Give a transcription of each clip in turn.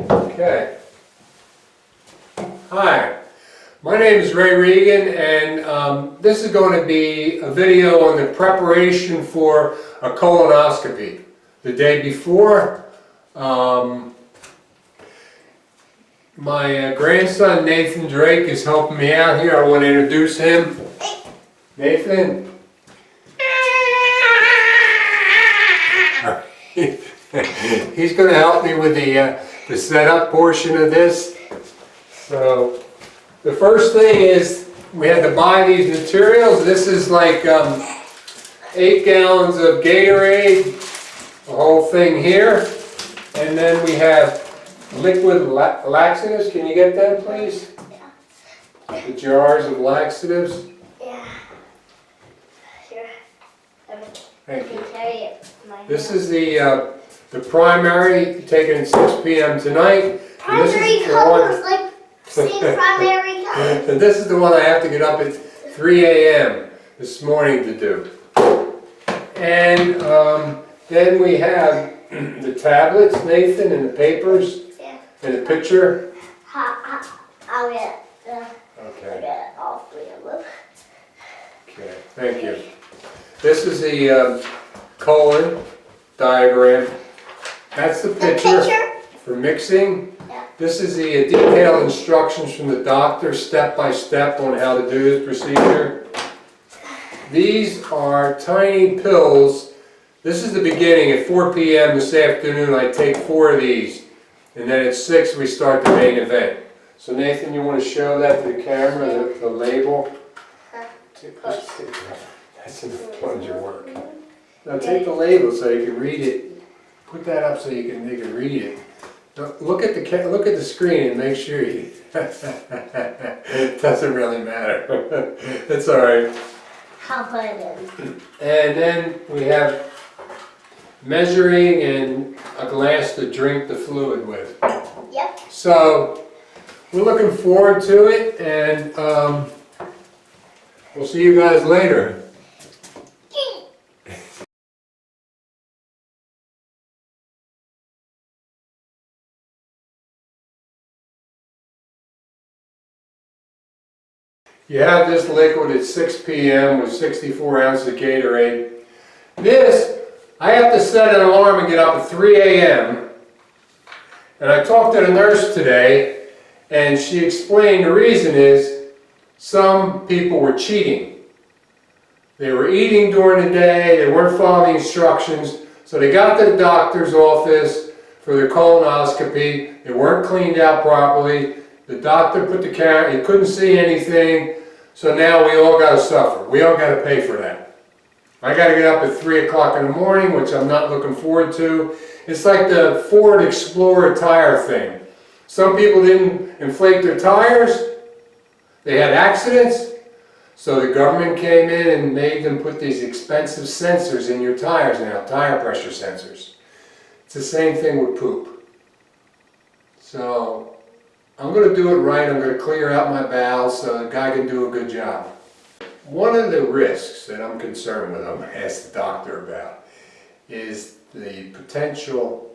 Okay. Hi, my name is Ray Regan, and this is going to be a video on the preparation for a colonoscopy. The day before, my grandson Nathan Drake is helping me out here. I want to introduce him. Nathan. He's going to help me with the setup portion of this. So the first thing is we had to buy these materials. This is like 8 gallons of Gatorade, the whole thing here. And then we have liquid laxatives. Can you get them, please? Yeah. The jars of laxatives. Yeah. Sure. Thank you. This This is the primary. You take it at 6 p.m. tonight. primary colors, like same primary colors. And this is the one I have to get up at 3 a.m. this morning to do. And then we have the tablets, Nathan, and the papers, and the picture. I'll get Okay. all 3 of them. Okay, thank you. This is the colon diagram. That's the picture for mixing. Yeah. This is the detailed instructions from the doctor, step by step, on how to do this procedure. These are tiny pills. This is the beginning. At 4 p.m. this afternoon, I take 4 of these. And then at 6, we start the main event. So Nathan, you want to show that to the camera, the label? That's enough plunger work. Now take the label so you can read it. Put that up so they can read it. Now, look at the screen and make sure you. It doesn't really matter. It's all right. I'll put it in. And then we have measuring and a glass to drink the fluid with. Yep. So we're looking forward to it, and we'll see you guys later. You have this liquid at 6 p.m. with 64 ounces of Gatorade. This, I have to set an alarm and get up at 3 a.m. And I talked to the nurse today, and she explained the reason is some people were cheating. They were eating during the day, they weren't following the instructions, so they got to the doctor's office for their colonoscopy. They weren't cleaned out properly. The doctor put the camera, he couldn't see anything, so now we all got to suffer. We all got to pay for that. I got to get up at 3 o'clock in the morning, which I'm not looking forward to. It's like the Ford Explorer tire thing. Some people didn't inflate their tires. They had accidents. So the government came in and made them put these expensive sensors in your tires now, tire pressure sensors. It's the same thing with poop. So I'm going to do it right. I'm going to clear out my bowels so the guy can do a good job. One of the risks that I'm concerned with, I'm going to ask the doctor about, is the potential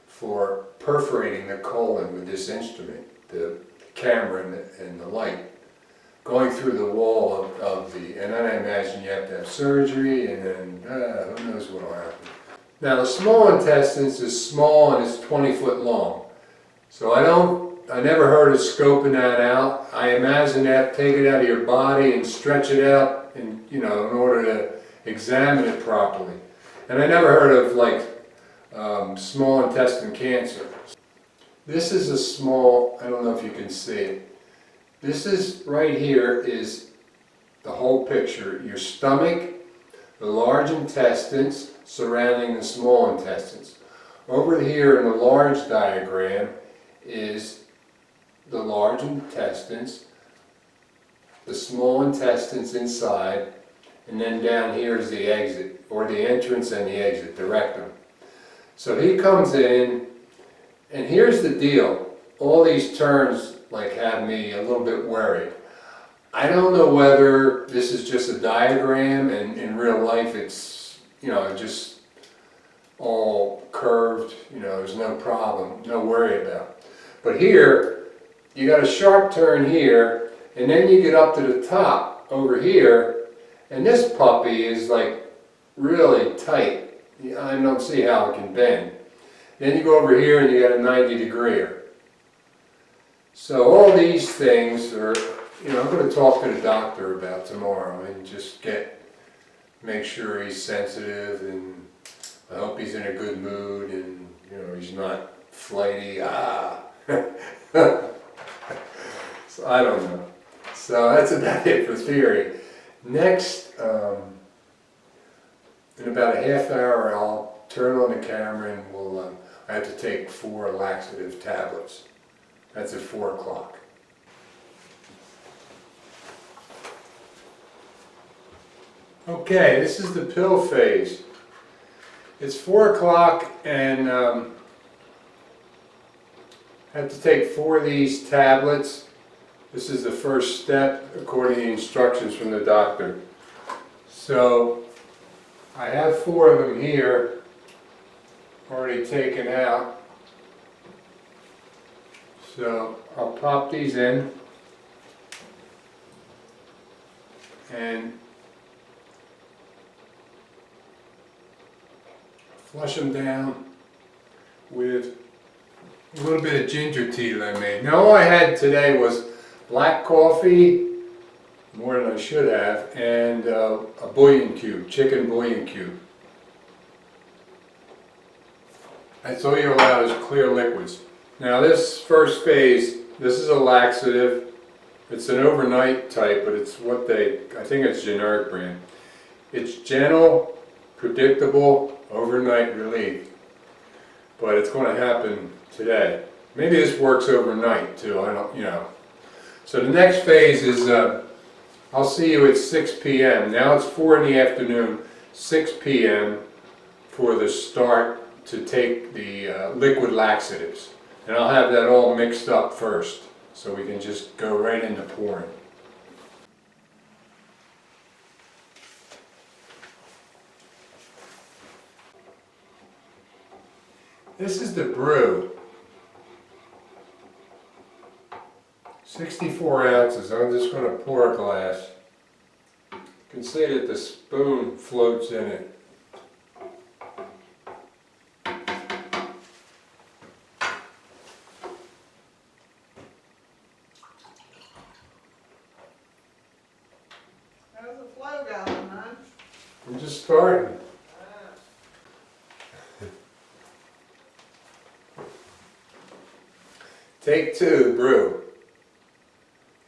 for perforating the colon with this instrument, the camera and the light, going through the wall of the, and then I imagine you have to have surgery, and then who knows what will happen. Now the small intestines is small and it's 20 foot long. So I never heard of scoping that out. I imagine they have to take it out of your body and stretch it out, and in order to examine it properly. And I never heard of like small intestine cancer. This is a small, I don't know if you can see it. This is right here is the whole picture. Your stomach, the large intestines surrounding the small intestines. Over here in the large diagram is the large intestines, the small intestines inside, and then down here is the exit, or the entrance and the exit, the rectum. So he comes in, and here's the deal. All these terms like have me a little bit worried. I don't know whether this is just a diagram and in real life it's, just all curved, there's no problem, no worry about. But here, you got a sharp turn here, and then you get up to the top over here, and this puppy is like really tight. I don't see how it can bend. Then you go over here and you got a 90-degreer. So all these things are, I'm going to talk to the doctor about tomorrow and just make sure he's sensitive, and I hope he's in a good mood, and he's not flighty. So I don't know. So that's about it for theory. Next, in about a half hour, I'll turn on the camera and I have to take 4 laxative tablets. That's at 4 o'clock. Okay, this is the pill phase. It's 4 o'clock, and I have to take 4 of these tablets. This is the first step according to the instructions from the doctor. So I have 4 of them here already taken out. So I'll pop these in and flush them down with a little bit of ginger tea that I made. Now all I had today was black coffee, more than I should have, and a bouillon cube, chicken bouillon cube. That's all you're allowed is clear liquids. Now this first phase, this is a laxative. It's an overnight type, but it's I think it's generic brand. It's gentle, predictable, overnight relief. But it's going to happen today. Maybe this works overnight too, I don't. So the next phase is, I'll see you at 6 p.m. Now it's 4 in the afternoon, 6 p.m. for the start to take the liquid laxatives. And I'll have that all mixed up first, so we can just go right into pouring. This is the brew. 64 ounces. I'm just going to pour a glass. You can see that the spoon floats in it. How's the flow going, huh? I'm just starting. Take 2, brew.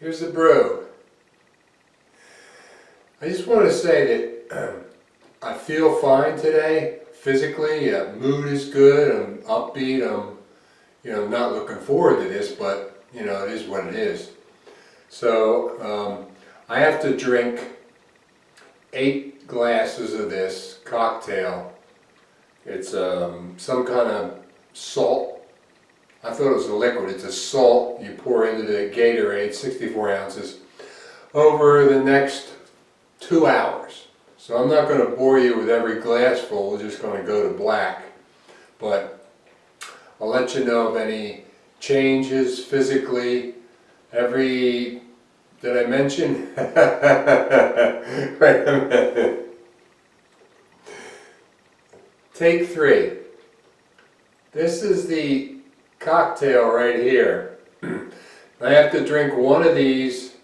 Here's the brew. I just want to say that I feel fine today, physically. Mood is good. I'm upbeat. I'm not looking forward to this, but it is what it is. So I have to drink 8 glasses of this cocktail. It's some kind of salt. I thought it was a liquid. It's a salt you pour into the Gatorade, 64 ounces, over the next 2 hours. So I'm not going to bore you with every glass full. We're just going to go to black. But I'll let you know of any changes physically. Did I mention? Wait a minute. Take 3. This is the cocktail right here. I have to drink 1 of these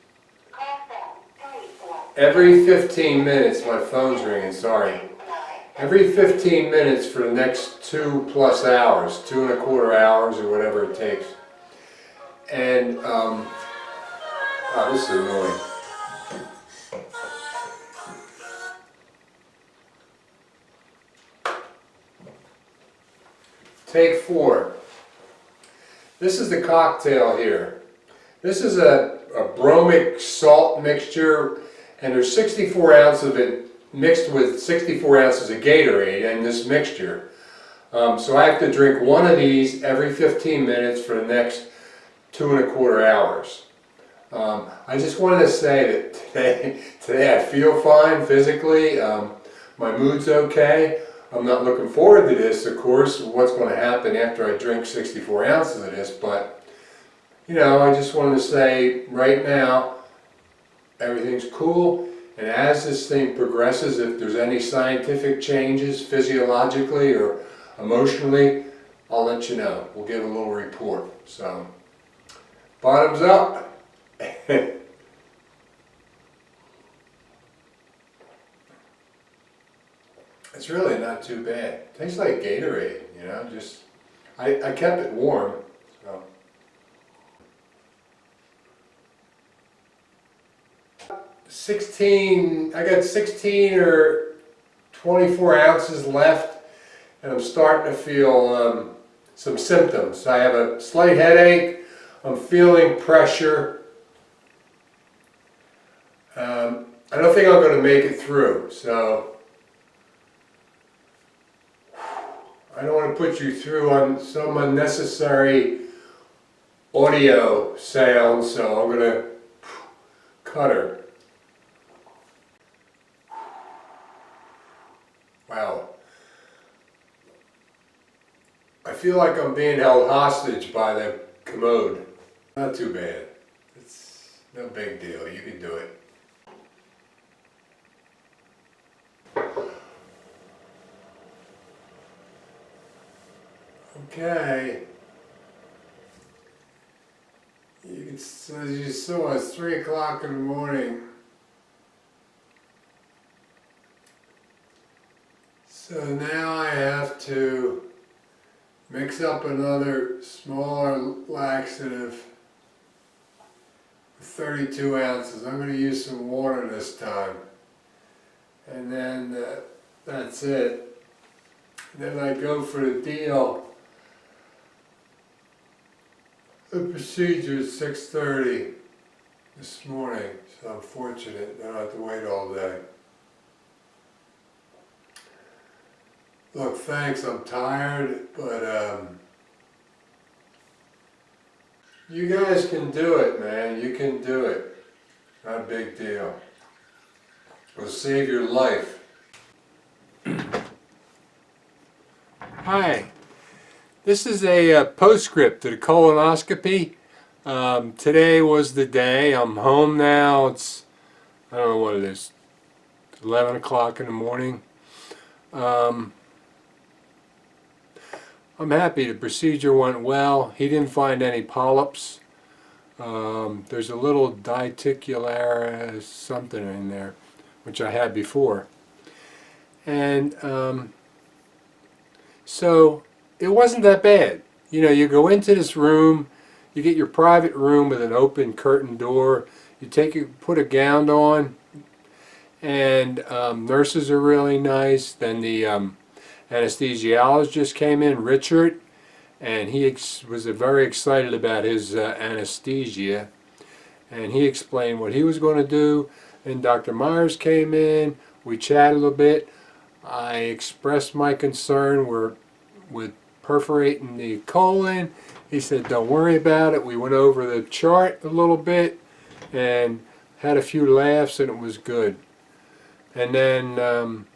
every 15 minutes. My phone's ringing, sorry. Every 15 minutes for the next 2+ hours, 2¼ hours or whatever it takes. And, wow, this is annoying. Take 4. This is the cocktail here. This is a bromic salt mixture, and there's 64 ounces of it mixed with 64 ounces of Gatorade in this mixture. So I have to drink 1 of these every 15 minutes for the next 2¼ hours. I just wanted to say that today I feel fine physically. My mood's okay. I'm not looking forward to this, of course, what's going to happen after I drink 64 ounces of this, but you know, I just wanted to say right now, everything's cool. And as this thing progresses, if there's any scientific changes physiologically or emotionally, I'll let you know. We'll give a little report. So, bottoms up. It's really not too bad. Tastes like Gatorade, you know, just, I kept it warm, so. I got 16 or 24 ounces left, and I'm starting to feel some symptoms. I have a slight headache, I'm feeling pressure. I don't think I'm going to make it through, so I don't want to put you through on some unnecessary audio sounds, so I'm going to cut her. Wow. I feel like I'm being held hostage by the commode. Not too bad. It's no big deal. You can do it. Okay. As you saw, it's 3 o'clock in the morning. So now I have to mix up another smaller laxative, 32 ounces. I'm going to use some water this time. And then that's it. Then I go for the deal. The procedure is 6:30 this morning, so I'm fortunate. I don't have to wait all day. Look, thanks, I'm tired, but you guys can do it, man. You can do it. Not a big deal. It'll save your life. Hi. This is a postscript to the colonoscopy. Today was the day. I'm home now. It's, I don't know what it is, 11 o'clock in the morning. I'm happy the procedure went well. He didn't find any polyps. There's a little denticular something in there, which I had before. And so it wasn't that bad. You know, you go into this room, you get your private room with an open curtain door, you put a gown on, and nurses are really nice. Then the anesthesiologist came in, Richard, and he was very excited about his anesthesia, and he explained what he was going to do. And Dr. Myers came in, we chatted a little bit. I expressed my concern with perforating the colon. He said, don't worry about it. We went over the chart a little bit and had a few laughs, and it was good. And then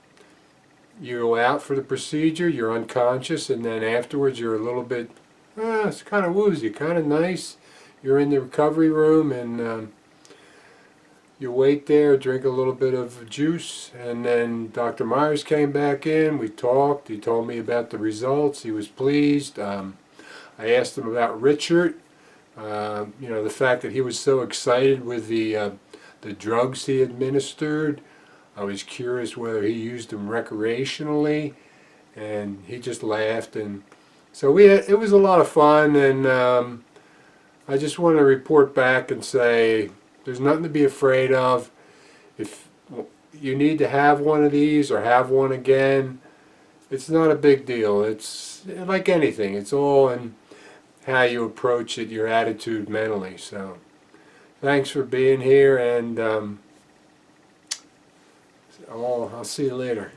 you go out for the procedure, you're unconscious, and then afterwards you're a little bit, it's kind of woozy, kind of nice. You're in the recovery room, and you wait there, drink a little bit of juice, and then Dr. Myers came back in, we talked, he told me about the results, he was pleased. I asked him about Richard, you know, the fact that he was so excited with the drugs he administered. I was curious whether he used them recreationally, and he just laughed. And so it was a lot of fun, and I just want to report back and say there's nothing to be afraid of. If you need to have one of these or have one again, it's not a big deal. It's like anything. It's all in how you approach it, your attitude mentally. So thanks for being here, and I'll see you later.